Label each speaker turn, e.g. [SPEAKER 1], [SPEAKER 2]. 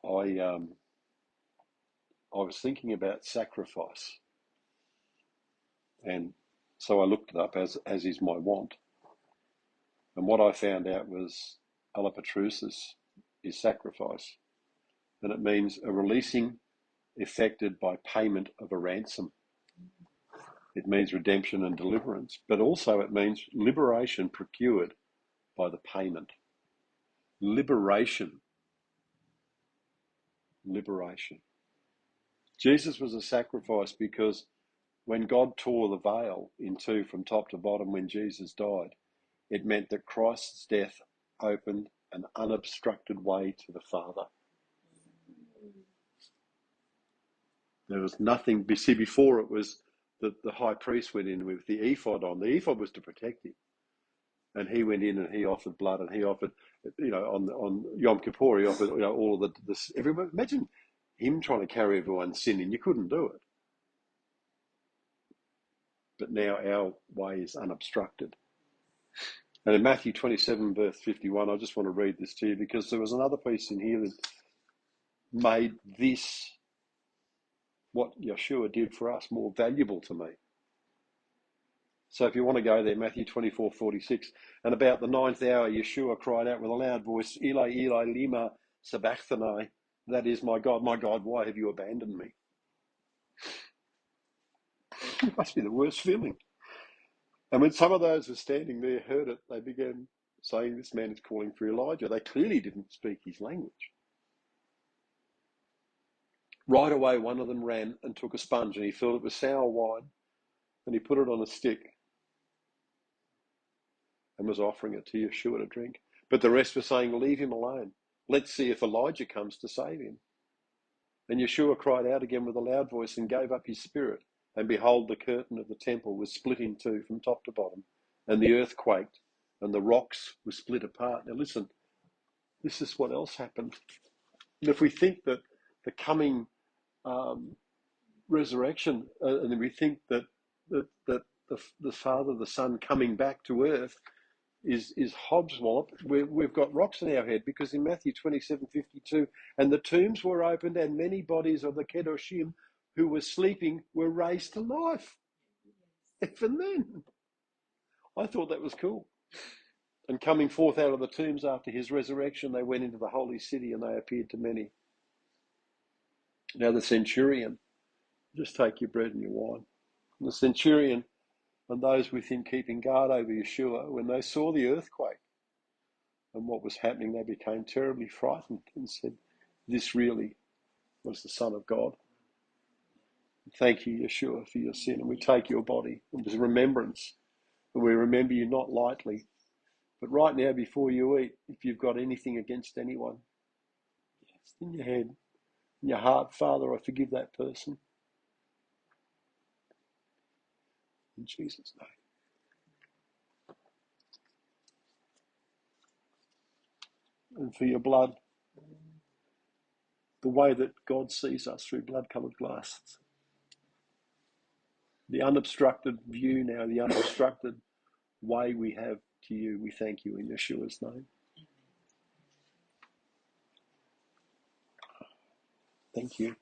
[SPEAKER 1] I was thinking about sacrifice, and so I looked it up as is my wont. And what I found out was alapatrusis is sacrifice, and it means a releasing effected by payment of a ransom. It means redemption and deliverance, but also it means liberation procured by the payment. Liberation. Jesus was a sacrifice because when God tore the veil in two from top to bottom when Jesus died, it meant that Christ's death opened an unobstructed way to the Father. There was nothing. See, before it was that the high priest went in with the ephod on. The ephod was to protect him. And he went in and he offered blood, and he offered, on Yom Kippur, he offered, all of this. Everyone, imagine him trying to carry everyone's sin, and you couldn't do it. But now our way is unobstructed. And in Matthew 27, verse 51, I just want to read this to you because there was another piece in here that made this, what Yeshua did for us, more valuable to me. So if you want to go there, Matthew 24:46, and about the ninth hour, Yeshua cried out with a loud voice, Eli, Eli, lima sabachthani, that is, my God, why have you abandoned me? It must be the worst feeling. And when some of those who were standing there heard it, they began saying, this man is calling for Elijah. They clearly didn't speak his language. Right away, one of them ran and took a sponge, and he filled it with sour wine, and he put it on a stick and was offering it to Yeshua to drink. But the rest were saying, leave him alone. Let's see if Elijah comes to save him. And Yeshua cried out again with a loud voice and gave up his spirit. And behold, the curtain of the temple was split in two from top to bottom, and the earth quaked, and the rocks were split apart. Now listen, this is what else happened. And if we think that the coming resurrection, and then we think that the Father, the Son coming back to earth is Hobbs-wallop, we've got rocks in our head, because in Matthew 27:52, and the tombs were opened, and many bodies of the Kedoshim who were sleeping were raised to life. Even then, I thought that was cool. And coming forth out of the tombs after his resurrection, they went into the holy city, and they appeared to many. Now the centurion, just take your bread and your wine. And the centurion and those with him keeping guard over Yeshua, when they saw the earthquake and what was happening, they became terribly frightened and said, this really was the Son of God. Thank you, Yeshua, for your sin. And we take your body as remembrance. And we remember you not lightly. But right now, before you eat, if you've got anything against anyone, it's in your head, in your heart, Father, I forgive that person. In Jesus' name. And for your blood, the way that God sees us through blood-coloured glasses. The unobstructed view now, the unobstructed way we have to you, we thank you in Yeshua's name. Thank you.